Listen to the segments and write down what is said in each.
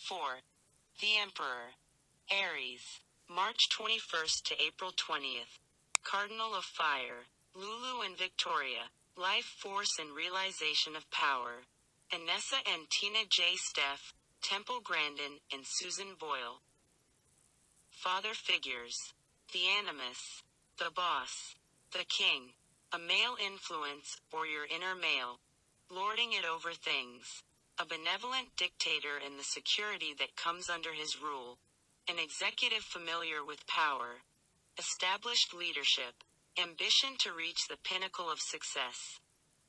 4. The Emperor. Aries. March 21st to April 20th. Cardinal of Fire. Lulu and Victoria. Life force and realization of power. Anessa and Tina J. Steph, Temple Grandin, and Susan Boyle. Father figures. The Animus. The Boss. The King. A male influence, or your inner male. Lording it over things. A benevolent dictator and the security that comes under his rule. An executive familiar with power. Established leadership. Ambition to reach the pinnacle of success.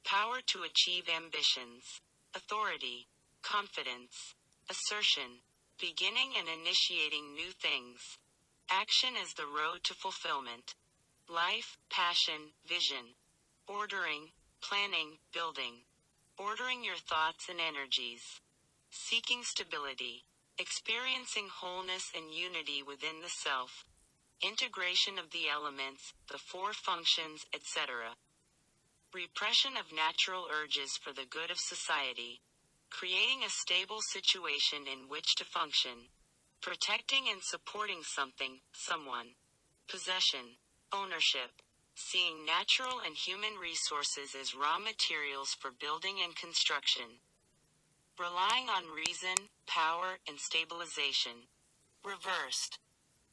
Power to achieve ambitions. Authority. Confidence. Assertion. Beginning and initiating new things. Action as the road to fulfillment. Life, passion, vision. Ordering, planning, building. Ordering your thoughts and energies. Seeking stability. Experiencing wholeness and unity within the self. Integration of the elements, the four functions, etc. Repression of natural urges for the good of society. Creating a stable situation in which to function. Protecting and supporting something, someone. Possession. Ownership. Seeing natural and human resources as raw materials for building and construction. Relying on reason, power, and stabilization. Reversed.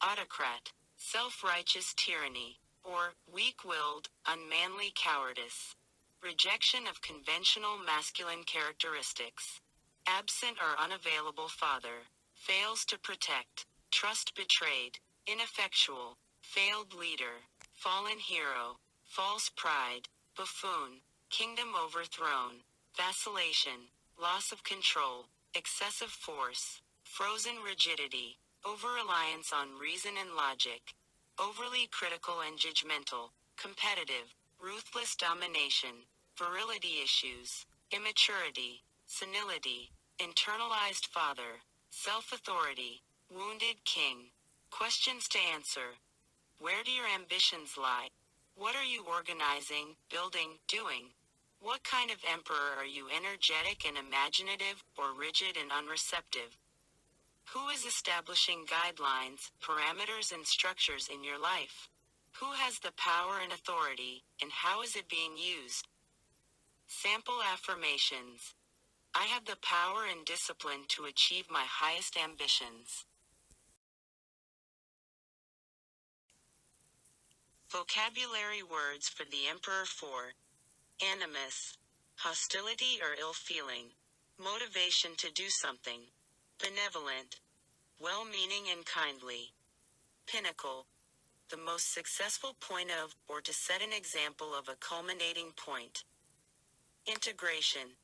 Autocrat. Self-righteous tyranny, or weak-willed, unmanly cowardice. Rejection of conventional masculine characteristics. Absent or unavailable father. Fails to protect. Trust betrayed. Ineffectual. Failed leader. Fallen hero. False pride. Buffoon. Kingdom overthrown. Vacillation. Loss of control. Excessive force. Frozen rigidity. Over-reliance on reason and logic. Overly critical and judgmental. Competitive. Ruthless domination. Virility issues. Immaturity. Senility. Internalized father. Self-authority. Wounded king. Questions to answer. Where do your ambitions lie? What are you organizing, building, doing? What kind of emperor are you, energetic and imaginative, or rigid and unreceptive? Who is establishing guidelines, parameters and structures in your life? Who has the power and authority, and how is it being used? Sample affirmations. I have the power and discipline to achieve my highest ambitions. Vocabulary words for the Emperor. 4. Animus. Hostility or ill feeling. Motivation to do something. Benevolent. Well-meaning and kindly. Pinnacle. The most successful point of, or to set an example of a culminating point. Integration.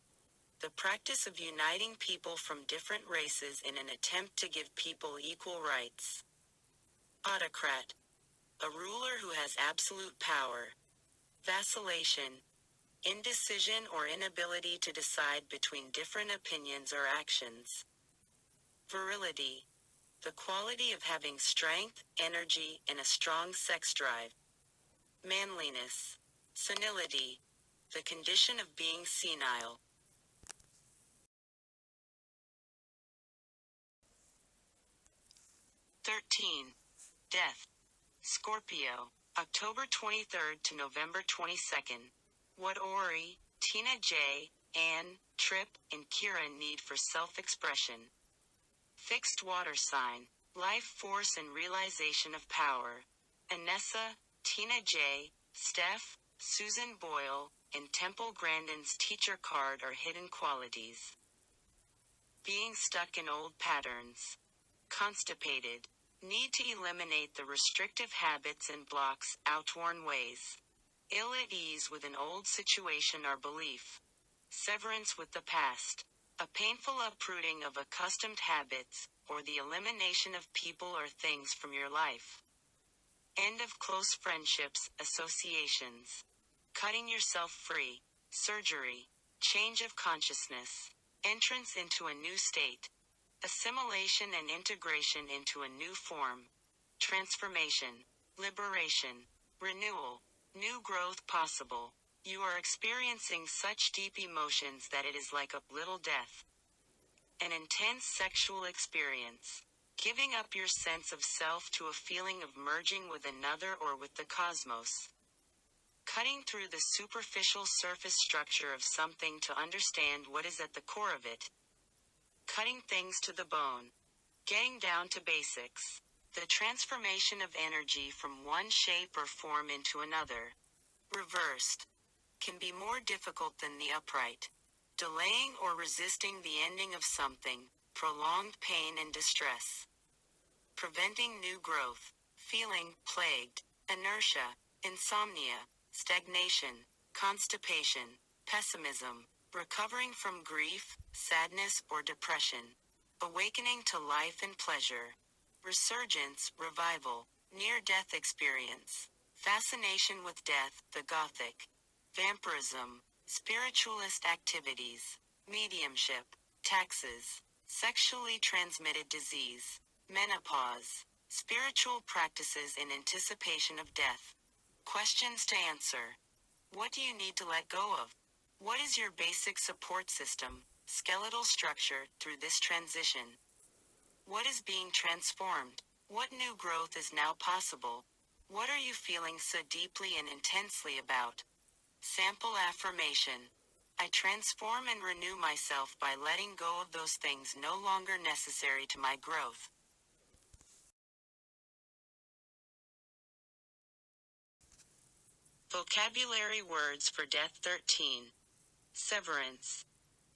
The practice of uniting people from different races in an attempt to give people equal rights. Autocrat. A ruler who has absolute power. Vacillation. Indecision or inability to decide between different opinions or actions. Virility. The quality of having strength, energy, and a strong sex drive. Manliness. Senility. The condition of being senile. 13. Death. Scorpio. October 23rd to November 22nd. What Ori, Tina J, Anne, Tripp, and Kira need for self-expression. Fixed water sign. Life force and realization of power. Anessa, Tina J, Steph, Susan Boyle, and Temple Grandin's teacher card are hidden qualities. Being stuck in old patterns. Constipated. Need to eliminate the restrictive habits and blocks, outworn ways. Ill at ease with an old situation or belief. Severance with the past. A painful uprooting of accustomed habits, or the elimination of people or things from your life. End of close friendships, associations. Cutting yourself free. Surgery. Change of consciousness. Entrance into a new state. Assimilation and integration into a new form. Transformation. Liberation. Renewal. New growth possible. You are experiencing such deep emotions that it is like a little death. An intense sexual experience. Giving up your sense of self to a feeling of merging with another or with the cosmos. Cutting through the superficial surface structure of something to understand what is at the core of it. Cutting things to the bone. Getting down to basics. The transformation of energy from one shape or form into another. Reversed. Can be more difficult than the upright. Delaying or resisting the ending of something, prolonged pain and distress. Preventing new growth. Feeling plagued. Inertia. Insomnia. Stagnation. Constipation. Pessimism. Recovering from grief, sadness, or depression. Awakening to life and pleasure. Resurgence, revival. Near-death experience. Fascination with death, the Gothic. Vampirism. Spiritualist activities. Mediumship. Taxes. Sexually transmitted disease. Menopause. Spiritual practices in anticipation of death. Questions to answer. What do you need to let go of? What is your basic support system, skeletal structure, through this transition? What is being transformed? What new growth is now possible? What are you feeling so deeply and intensely about? Sample affirmation. I transform and renew myself by letting go of those things no longer necessary to my growth. Vocabulary words for death 13. Severance.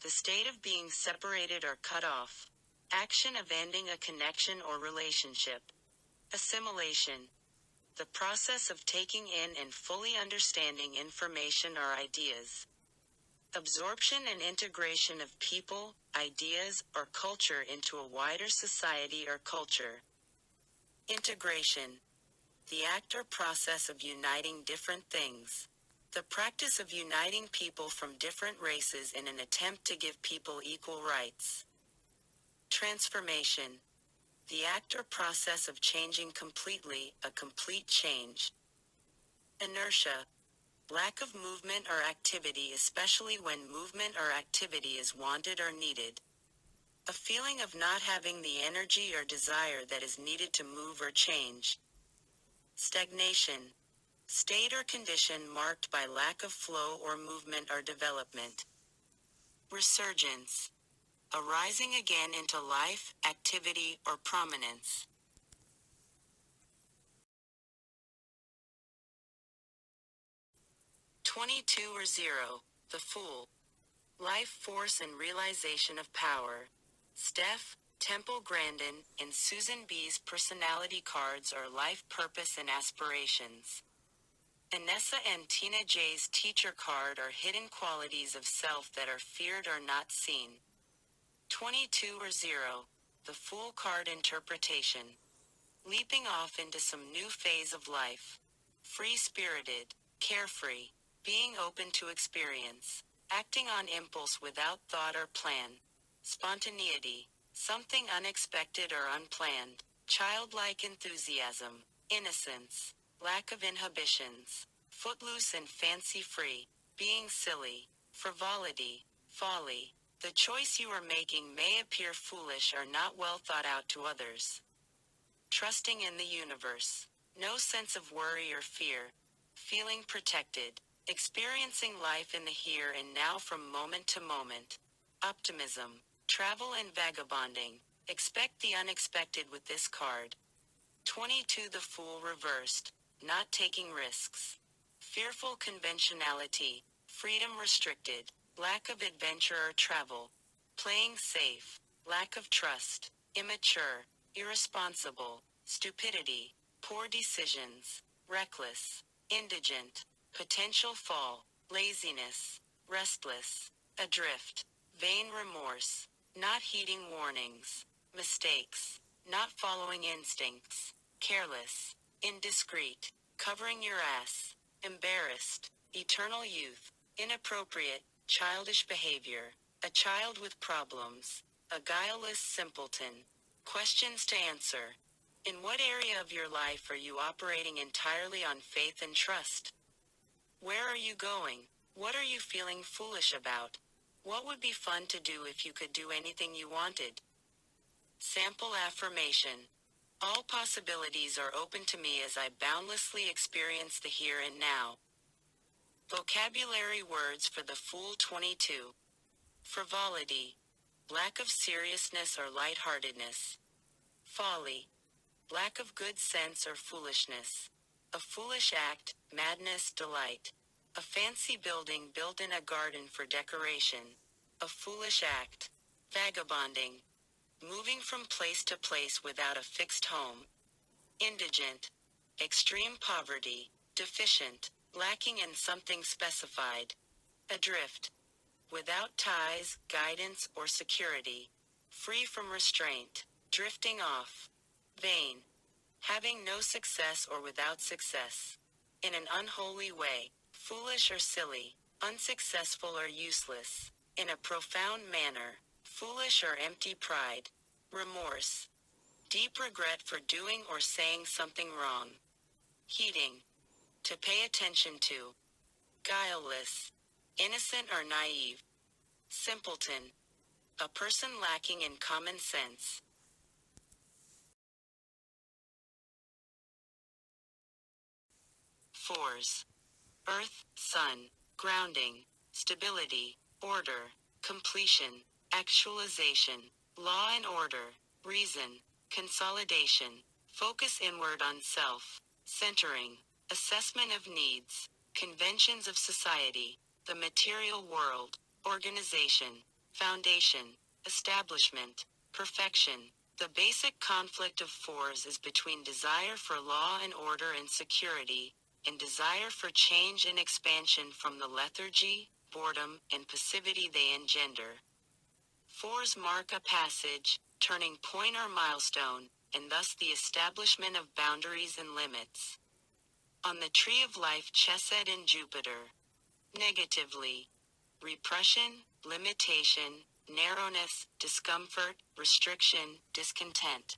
The state of being separated or cut off. Action of ending a connection or relationship. Assimilation. The process of taking in and fully understanding information or ideas. Absorption and integration of people, ideas, or culture into a wider society or culture. Integration. The act or process of uniting different things. The practice of uniting people from different races in an attempt to give people equal rights. Transformation. The act or process of changing completely, a complete change. Inertia. Lack of movement or activity, especially when movement or activity is wanted or needed. A feeling of not having the energy or desire that is needed to move or change. Stagnation. State or condition marked by lack of flow or movement or development. Resurgence. Arising again into life, activity, or prominence. 22 or 0. The Fool. Life force and realization of power. Steph, Temple Grandin, and Susan B's personality cards are life purpose and aspirations. Anessa and Tina J's teacher card are hidden qualities of self that are feared or not seen. 22 or 0. The Fool card interpretation. Leaping off into some new phase of life. Free-spirited, carefree, being open to experience, acting on impulse without thought or plan. Spontaneity, something unexpected or unplanned. Childlike enthusiasm, innocence, lack of inhibitions. Footloose and fancy-free, being silly. Frivolity, folly. The choice you are making may appear foolish or not well thought out to others. Trusting in the universe. No sense of worry or fear. Feeling protected. Experiencing life in the here and now from moment to moment. Optimism. Travel and vagabonding. Expect the unexpected with this card. 22 The Fool reversed. Not taking risks. Fearful conventionality. Freedom restricted. Lack of adventure or travel. Playing safe. Lack of trust. Immature. Irresponsible. Stupidity. Poor decisions. Reckless. Indigent. Potential fall. Laziness. Restless. Adrift. Vain remorse. Not heeding warnings. Mistakes. Not following instincts. Careless. Indiscreet. Covering your ass. Embarrassed. Eternal youth. Inappropriate. Childish behavior. A child with problems. A guileless simpleton. Questions to answer. In what area of your life are you operating entirely on faith and trust? Where are you going? What are you feeling foolish about? What would be fun to do if you could do anything you wanted? Sample affirmation. All possibilities are open to me as I boundlessly experience the here and now. Vocabulary words for the Fool 22. Frivolity. Lack of seriousness or lightheartedness. Folly. Lack of good sense or foolishness. A foolish act, madness, delight. A fancy building built in a garden for decoration. A foolish act. Vagabonding. Moving from place to place without a fixed home. Indigent. Extreme poverty. Deficient. Lacking in something specified. Adrift. Without ties, guidance, or security. Free from restraint. Drifting off. Vain. Having no success or without success. In an unholy way. Foolish or silly. Unsuccessful or useless. In a profound manner. Foolish or empty pride. Remorse. Deep regret for doing or saying something wrong. Heeding. To pay attention to. Guileless. Innocent or naive. Simpleton. A person lacking in common sense. Fours. Earth, sun, grounding, stability, order, completion, actualization, law and order, reason, consolidation, focus inward on self, centering, assessment of needs, conventions of society, the material world, organization, foundation, establishment, perfection. The basic conflict of fours is between desire for law and order and security, and desire for change and expansion from the lethargy, boredom, and passivity they engender. Fours mark a passage, turning point or milestone, and thus the establishment of boundaries and limits. On the tree of life, Chesed in Jupiter. Negatively. Repression, limitation, narrowness, discomfort, restriction, discontent.